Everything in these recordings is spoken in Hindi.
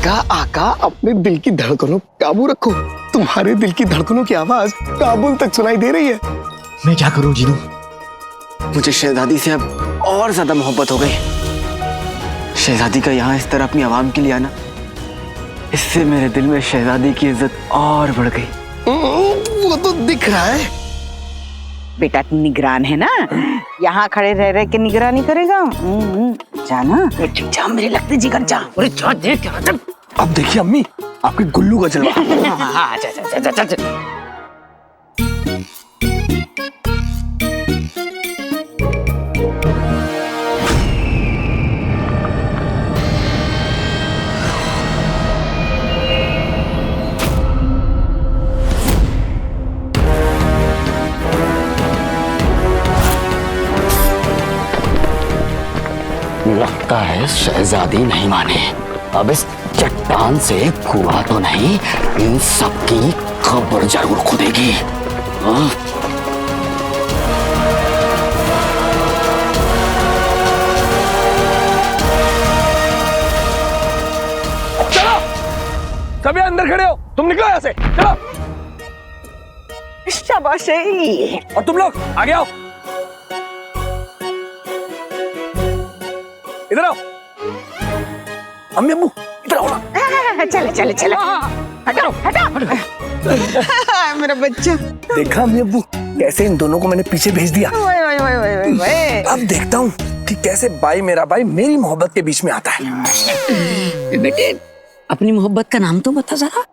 आका आका अपने दिल की धड़कनों पर काबू रखो। तुम्हारे दिल की धड़कनों की आवाज काबुल तक सुनाई दे रही है। मैं क्या करूं जीनू? मुझे शहजादी से अब और ज्यादा मोहब्बत हो गई। शहजादी का यहाँ इस तरह अपनी आवाम के लिए आना, इससे मेरे दिल में शहजादी की इज्जत और बढ़ गई। वो तो दिख रहा है। बेटा तू निगरान है ना, यहाँ खड़े रह रहे के निगरानी करेगा। जाना जा, मेरे लगते जिगर जा। अरे जा देख। अब देखिए अम्मी, आपके गुल्लू का जलवा। लगता है शहजादी नहीं माने। अब इस चट्टान से कुआं तो नहीं, इन सबकी खबर जरूर खुदेगी। चलो सभी अंदर खड़े हो, तुम निकलो यहाँ से। चलो शाबाश। और तुम लोग आगे आओ, इधर आओ। अम्मी अम्मू इधर आओ ना। चले हटाओ मेरा बच्चा। देखा अम्मी अब्बू, कैसे इन दोनों को मैंने पीछे भेज दिया। अब देखता हूँ कि कैसे भाई मेरा भाई मेरी मोहब्बत के बीच में आता है। बेटे अपनी मोहब्बत का नाम तो बता जरा।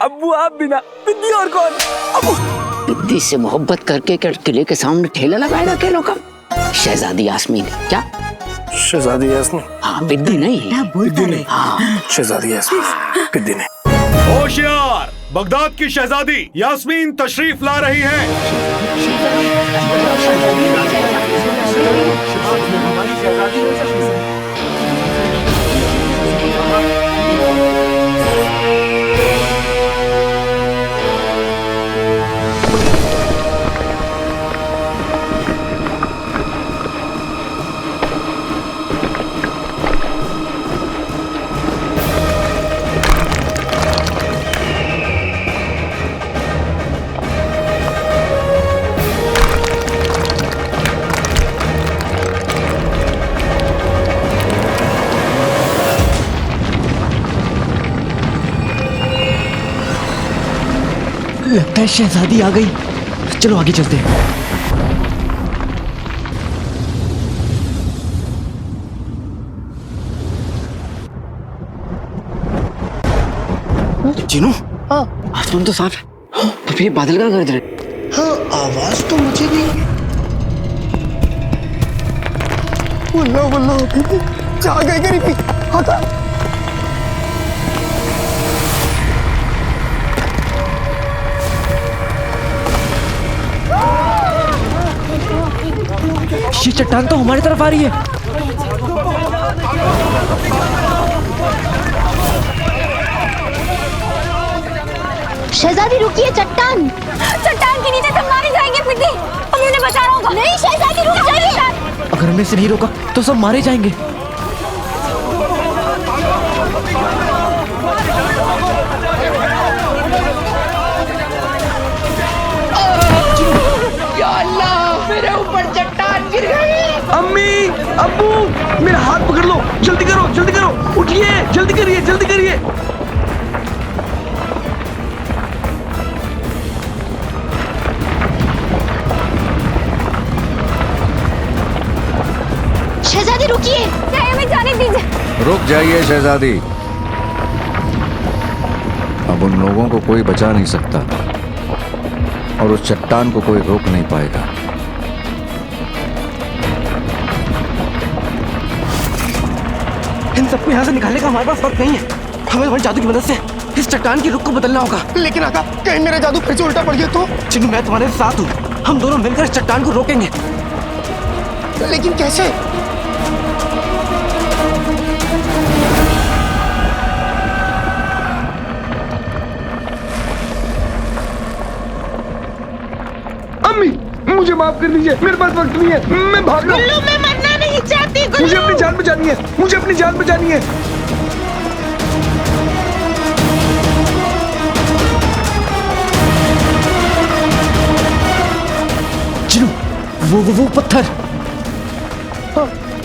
अब्बू आप बिना बिद्दी और कौन? अब्बू बिद्दी से मोहब्बत करके किले के सामने ठेला लगाएगा अकेलों का? शहजादी यास्मीन। क्या शहजादी यास्मीन? हाँ, बिद्दी नहीं। बिद्दी नहीं। हाँ शहजादी यास्मीन, बिद्दी नहीं। होशियार, बगदाद की शहजादी यास्मीन तशरीफ ला रही है। लगता है शहजादी आ गई। चलो आगे चलते हैं। जीनू, हाँ, आसमान तो साफ है, तो फिर ये बादल का गरज रहे। हाँ आवाज तो मुझे भी। वल्लाह वल्लाह जा गए गरीबी। हटा ये चट्टान तो हमारी तरफ आ रही है। शहजादी रुकिए, चट्टान के नीचे सब मारे जाएंगे। बिद्दी हमें उन्हें बचाना होगा। नहीं शहजादी रुक जाइए। अगर हमने इसे नहीं रोका तो सब मारे जाएंगे। या अल्लाह, मेरे ऊपर चट्टान गिर गई। अम्मी अब्बू मेरा हाथ पकड़ लो, जल्दी करो, उठिए, जल्दी करिए। शहजादी रुकिए, हमें जाने दीजिए। रुक जाइए शहजादी, अब उन लोगों को कोई बचा नहीं सकता और उस चट्टान को कोई रोक नहीं पाएगा। इन सबको यहाँ से निकालने का हमारे पास वक्त नहीं है। हमें हमारे जादू की मदद से इस चट्टान की रुख को बदलना होगा। लेकिन आका, कहीं मेरा जादू फिर से उल्टा पड़ गया तो? चिन्नू, मैं तुम्हारे साथ हूँ। हम दोनों मिलकर इस चट्टान को रोकेंगे। लेकिन कैसे? अम्मी मुझे माफ कर दीजिए, मेरे पास वक्त नहीं है, मैं भाग रहा हूँ। मैं मरना नहीं चाहती। मुझे अपनी जान बचानी है। वो पत्थर,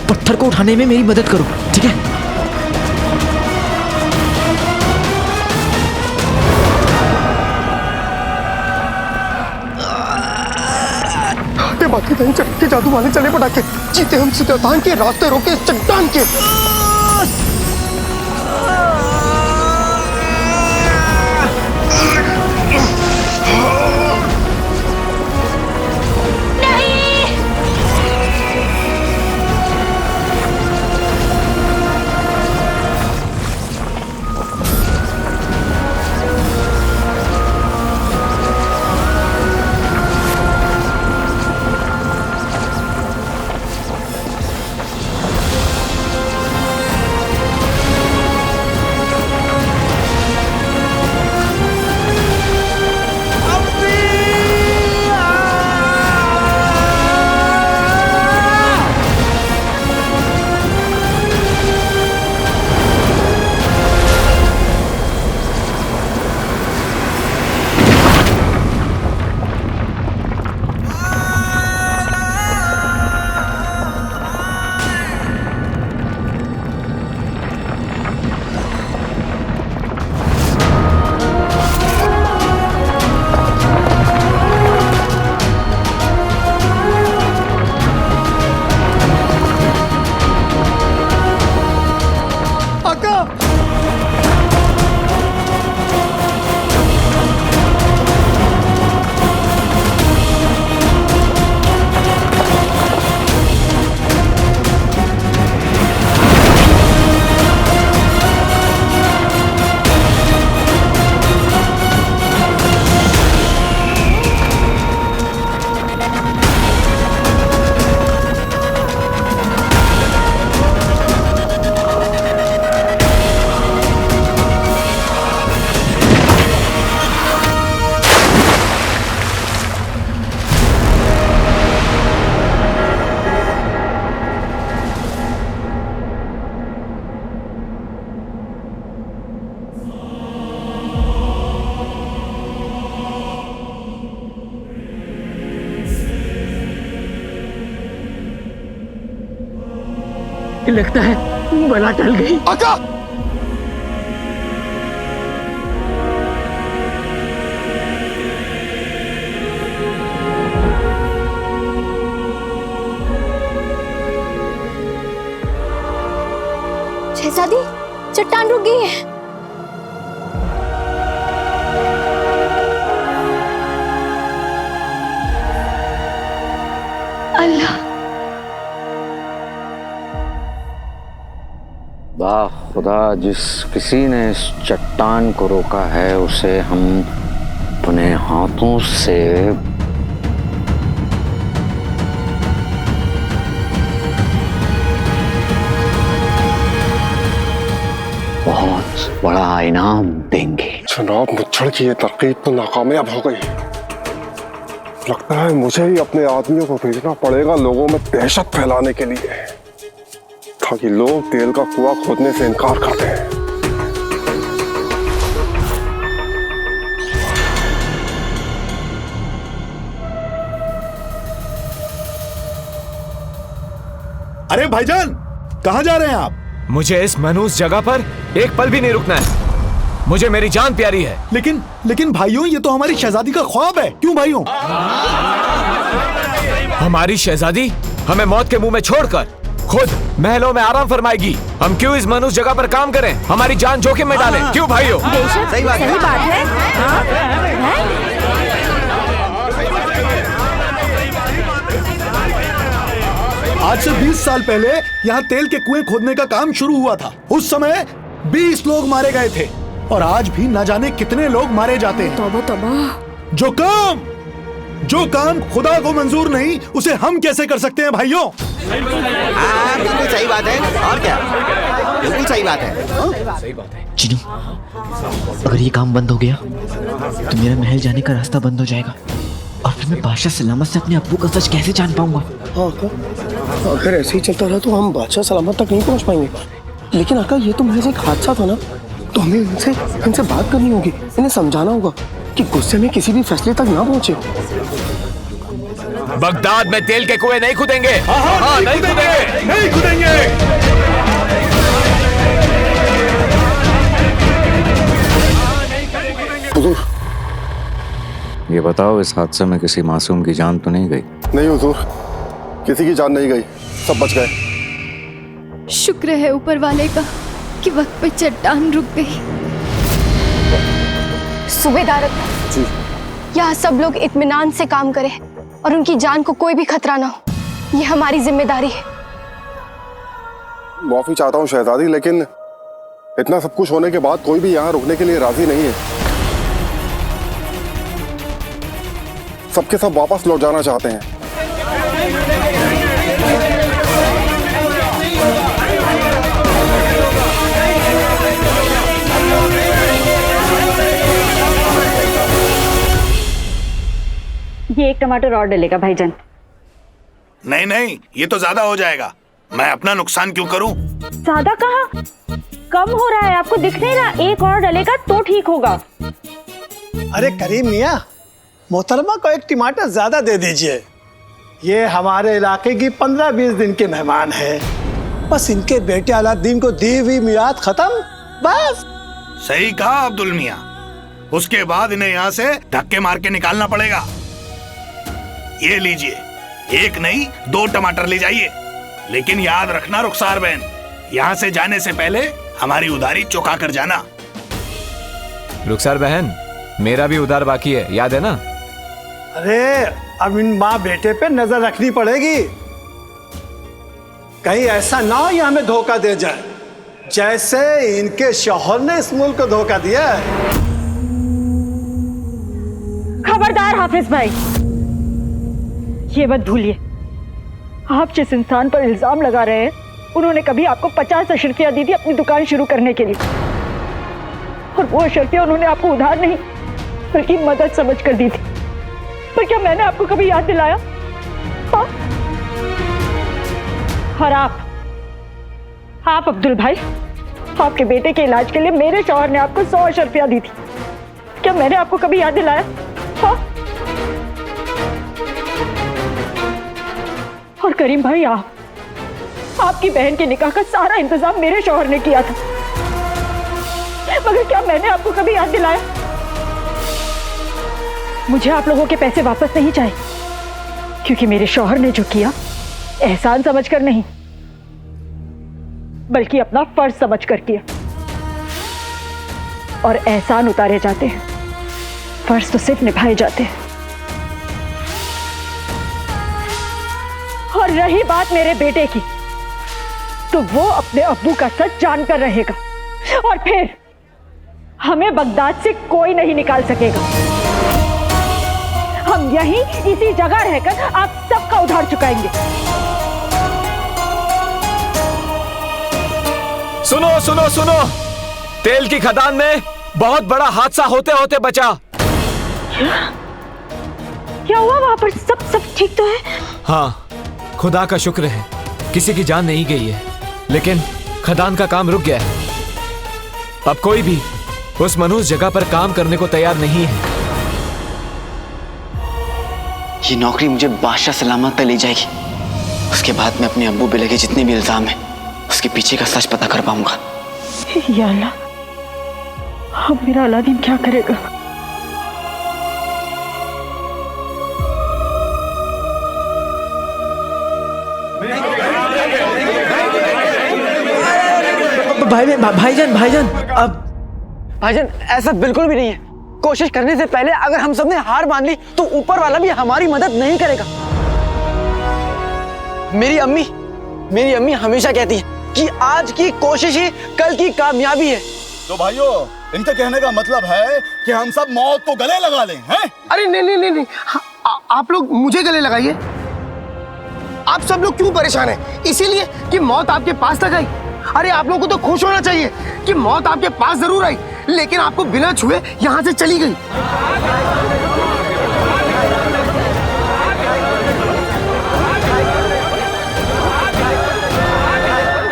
पत्थर को उठाने में मेरी मदद करो, ठीक है? बाकी कहीं चढ़ के जादू वाले चले पटाखे, जीते हम शैतान के रास्ते रोके चट्टान के। लगता है बला टल गई। आका! शहजादी, चट्टान रुक गई है। अल्लाह, वाह खुदा, जिस किसी ने इस चट्टान को रोका है उसे हम अपने हाथों से बहुत बड़ा इनाम देंगे। जनाब, मुच्छड़ की ये तरकीब तो नाकामयाब हो गई। लगता है मुझे ही अपने आदमियों को भेजना पड़ेगा लोगों में दहशत फैलाने के लिए, ताकि लोग तेल का कुआं खोदने से इनकार कर दें। अरे भाईजान, कहाँ जा रहे हैं आप? मुझे इस मनहूस जगह पर एक पल भी नहीं रुकना है। मुझे मेरी जान प्यारी है। लेकिन भाइयों, ये तो हमारी शहजादी का ख्वाब है। क्यों भाइयों? हमारी शहजादी हमें मौत के मुंह में छोड़कर खुद महलों में आराम फरमाएगी। हम क्यों इस मनुष्य जगह पर काम करें, हमारी जान जोखिम में डालें? क्यों भाइयों? सही बात है। आज से 20 साल पहले यहाँ तेल के कुएं खोदने का काम शुरू हुआ था। उस समय 20 लोग मारे गए थे और आज भी न जाने कितने लोग मारे जाते हैं। तौबा तौबा। जो काम खुदा को मंजूर नहीं, उसे हम कैसे कर सकते हैं भाइयों? बिल्कुल सही बात है। और क्या, बिल्कुल सही बात है। चिनी, अगर ये काम बंद हो गया तो मेरा महल जाने का रास्ता बंद हो जाएगा और फिर मैं बादशाह सलामत से अपने अब्बू का सच कैसे जान पाऊंगा? हाँ आका, अगर ऐसे ही चलता रहा तो हम बादशाह सलामत तक नहीं पहुंच पाएंगे। लेकिन आका, ये तो महज एक हादसा था ना, तो हमें इनसे बात करनी होगी, इन्हें समझाना होगा कि गुस्से में किसी भी फैसले तक ना पहुंचे। बगदाद में तेल के कुएं नहीं खुदेंगे। हाँ, नहीं खुदेंगे, नहीं खुदेंगे। हुजूर, ये बताओ, इस हादसे में किसी मासूम की जान तो नहीं गई? नहीं हुजूर, किसी की जान नहीं गई, सब बच गए। शुक्र है ऊपर वाले का कि वक्त पे चट्टान रुक गई। सूबेदार जी। यहाँ सब लोग इत्मीनान से काम करें और उनकी जान को कोई भी खतरा ना हो, ये हमारी जिम्मेदारी है। माफी चाहता हूँ शहजादी, लेकिन इतना सब कुछ होने के बाद कोई भी यहाँ रुकने के लिए राजी नहीं है। सबके सब वापस लौट जाना चाहते हैं। ये एक टमाटर और डलेगा भाईजान। नहीं नहीं, ये तो ज्यादा हो जाएगा। मैं अपना नुकसान क्यों करूं? ज्यादा कहा, कम हो रहा है, आपको दिख नहीं रहा? एक और डलेगा तो ठीक होगा। अरे करीम मियाँ, मोहतरमा को एक टमाटर ज्यादा दे दीजिए। ये हमारे इलाके की 15-20 दिन के मेहमान हैं। बस इनके बेटे अलाउद्दीन को दी हुई मियाद खत्म, बस। सही कहा अब्दुल मियाँ, उसके बाद इन्हें यहाँ से धक्के मार के निकालना पड़ेगा। ये लीजिए, एक नहीं 2 टमाटर ले जाइए, लेकिन याद रखना रुखसार बहन, यहाँ से जाने से पहले हमारी उधारी चुका कर जाना। रुखसार बहन, मेरा भी उधार बाकी है, याद है ना? अरे अब इन माँ बेटे पे नजर रखनी पड़ेगी, कहीं ऐसा ना हो ये हमें धोखा दे जाए, जैसे इनके शौहर ने इस मुल्क को धोखा दिया है। खबरदार हाफिज भाई, ये मत भूलिए, आप जिस इंसान पर इल्जाम लगा रहे हैं, उन्होंने कभी आपको 50 अशर्फियाँ दी थी अपनी दुकान शुरू करने के लिए, और वो अशर्फियाँ उन्होंने आपको उधार नहीं बल्कि मदद समझ कर दी थी। पर क्या मैंने आपको कभी याद दिलाया? हाँ? और आप अब्दुल भाई, आपके बेटे के इलाज के लिए मेरे शौहर ने आपको 100 अशर्फियाँ दी थी, क्या मैंने आपको कभी याद दिलाया? हाँ? और करीम भाई, आपकी बहन के निकाह का सारा इंतजाम मेरे शौहर ने किया था, मगर क्या मैंने आपको कभी याद दिलाया? मुझे आप लोगों के पैसे वापस नहीं चाहिए, क्योंकि मेरे शौहर ने जो किया एहसान समझकर नहीं बल्कि अपना फर्ज समझकर किया, और एहसान उतारे जाते हैं, फर्ज तो सिर्फ निभाए जाते हैं। और रही बात मेरे बेटे की, तो वो अपने अब्बू का सच जानकर रहेगा, और फिर हमें बगदाद से कोई नहीं निकाल सकेगा। हम यहीं इसी जगह रहकर आप सबका उधार चुकाएंगे। सुनो सुनो सुनो, तेल की खदान में बहुत बड़ा हादसा होते होते बचा। क्या हुआ वहां पर? सब ठीक तो है? हाँ, खुदा का शुक्र है, किसी की जान नहीं गई है, लेकिन खदान का काम रुक गया है। अब कोई भी उस मनहूस जगह पर काम करने को तैयार नहीं है। ये नौकरी मुझे बादशाह सलामत तक ले जाएगी, उसके बाद मैं अपने अब्बू पे लगे जितने भी इल्जाम हैं उसके पीछे का सच पता कर पाऊंगा। या अल्लाह, अब मेरा अलादीन क्या करेगा? भाईजान, अब भाईजान, ऐसा बिल्कुल भी नहीं है। कोशिश करने से पहले अगर हम सबने हार मान ली तो ऊपर वाला भी हमारी मदद नहीं करेगा। मेरी अम्मी हमेशा कहती है कि आज की कोशिश ही कल की कामयाबी है। तो भाइयों, इनके कहने का मतलब है कि हम सब मौत को गले लगा लें, हैं? अरे नहीं, आप लोग मुझे गले लगाइए। आप सब लोग क्यों परेशान हैं? इसीलिए कि मौत आपके पास तक आई। अरे आप लोगों को तो खुश होना चाहिए कि मौत आपके पास जरूर आई, लेकिन आपको बिना छुए यहाँ से चली गई।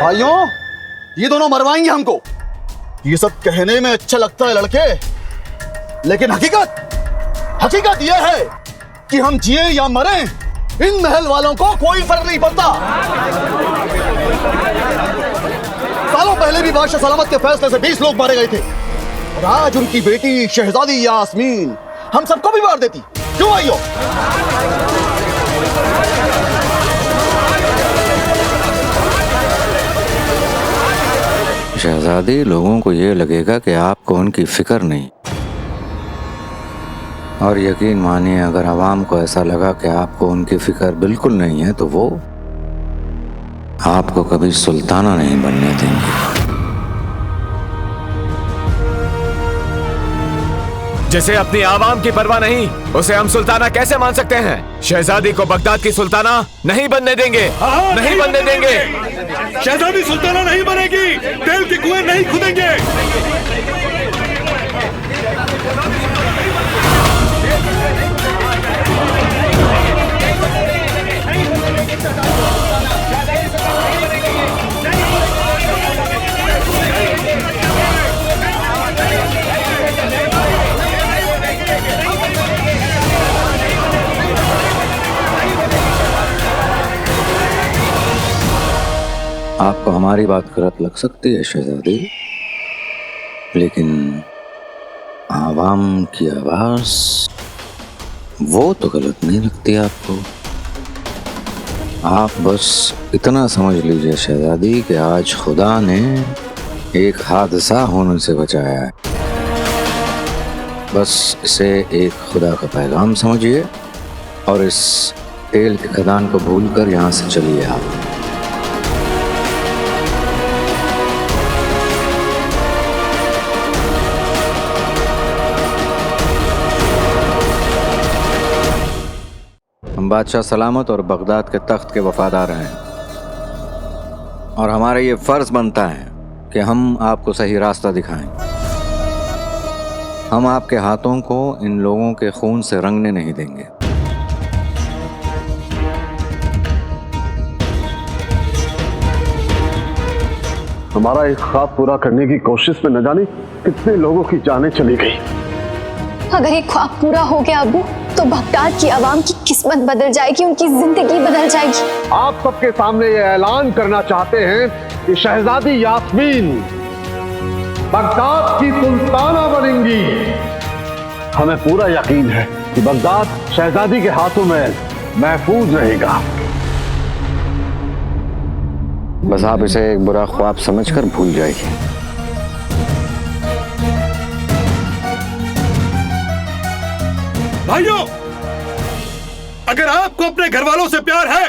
भाइयों, ये दोनों मरवाएंगे हमको। ये सब कहने में अच्छा लगता है लड़के, लेकिन हकीकत यह है कि हम जिए या मरें, इन महल वालों को कोई फर्क नहीं पड़ता। सालों पहले भी बादशाह सलामत के फैसले से 20 लोग मारे गए थे और आज उनकी बेटी शहजादी यास्मीन हम सबको भी मार देती। क्यों भाइयों? शहजादी, लोगों को ये लगेगा कि आपको उनकी फिक्र नहीं, और यकीन मानिए अगर आवाम को ऐसा लगा कि आपको उनकी फिक्र बिल्कुल नहीं है तो वो आपको कभी सुल्ताना नहीं बनने देंगे। जिसे अपनी आवाम की परवाह नहीं, उसे हम सुल्ताना कैसे मान सकते हैं? शहजादी को बगदाद की सुल्ताना नहीं बनने देंगे। नहीं बनने देंगे। शहजादी सुल्ताना नहीं बनेगी, तेल के कुएं नहीं खुदेंगे। आपको हमारी बात गलत लग सकती है शहजादी, लेकिन आवाम की आवाज वो तो गलत नहीं लगती आपको। आप बस इतना समझ लीजिए शहजादी कि आज खुदा ने एक हादसा होने से बचाया है। बस इसे एक खुदा का पैगाम समझिए और इस तेल के खदान को भूलकर यहाँ से चलिए आप। हम बादशाह सलामत और बगदाद के तख्त के वफादार हैं और हमारा ये फर्ज बनता है कि हम आपको सही रास्ता दिखाएं। हम आपके हाथों को इन लोगों के खून से रंगने नहीं देंगे। हमारा एक ख्वाब पूरा करने की कोशिश में न जाने कितने लोगों की जानें चली गई। अगर ये ख्वाब पूरा हो गया अबू, तो बगदाद की आवाम की किस्मत बदल जाएगी, उनकी जिंदगी बदल जाएगी। आप सबके सामने ये ऐलान करना चाहते हैं कि शहजादी यास्मीन बगदाद की सुल्ताना बनेंगी। हमें पूरा यकीन है कि बगदाद शहजादी के हाथों में महफूज रहेगा। बस आप इसे एक बुरा ख्वाब समझकर भूल जाइए। भाइयों, अगर आपको अपने घर वालों से प्यार है,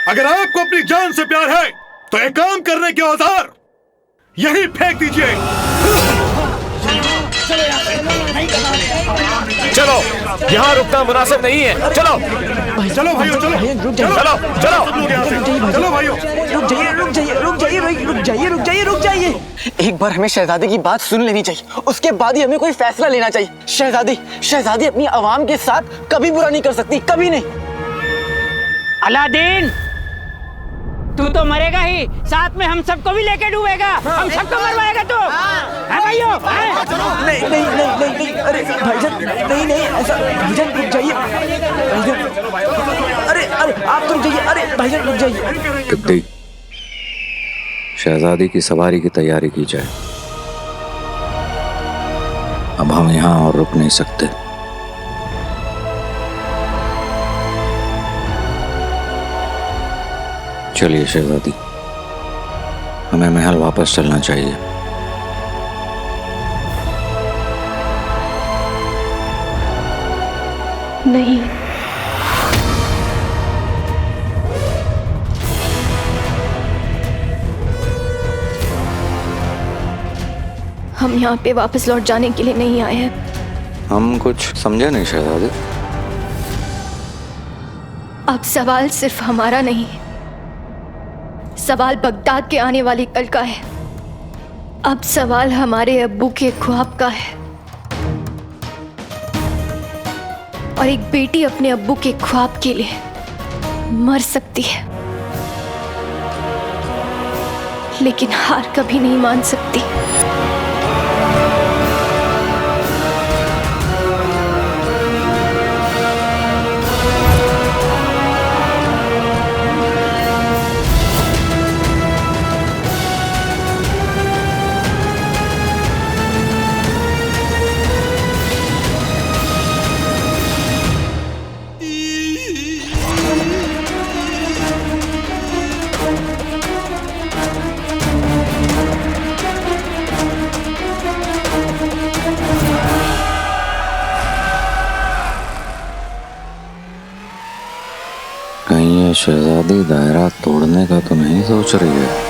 अगर आपको अपनी जान से प्यार है, तो एक काम करने के औजार यहीं फेंक दीजिए। चलो, यहाँ रुकना मुनासिब नहीं है। चलो चलो भाइयों, चलो रुक जाइए। चलो चलो चलो भाइयों, रुक जाइए। एक बार हमें शहजादी की बात सुन लेनी चाहिए, उसके बाद ही हमें कोई फैसला लेना चाहिए। शहजादी अपनी आवाम के साथ कभी बुरा नहीं कर सकती, कभी नहीं। अलादीन, तू तो मरेगा ही, साथ में हम सबको भी लेके डूबेगा। हम सबको मरवाएगा तू। है भाइयों? नहीं, अरे भाईजान, नहीं ऐसा। भाईजान रुक जाइए। अरे आप रुक जाइए। अरे भाईजान रुक जाइए। शहजादी की सवारी की तैयारी की जाए। अब हम यहाँ और रुक नहीं सकते। चलिए शहजादी, हमें महल वापस चलना चाहिए। नहीं, हम यहाँ पे वापस लौट जाने के लिए नहीं आए हैं। हम कुछ समझे नहीं शहजादी। अब सवाल सिर्फ हमारा नहीं, सवाल बगदाद के आने वाली कल का है। अब सवाल हमारे अब्बू के ख्वाब का है, और एक बेटी अपने अब्बू के ख्वाब के लिए मर सकती है, लेकिन हार कभी नहीं मान सकती। ये शहजादी दायरा तोड़ने का तो नहीं सोच रही है?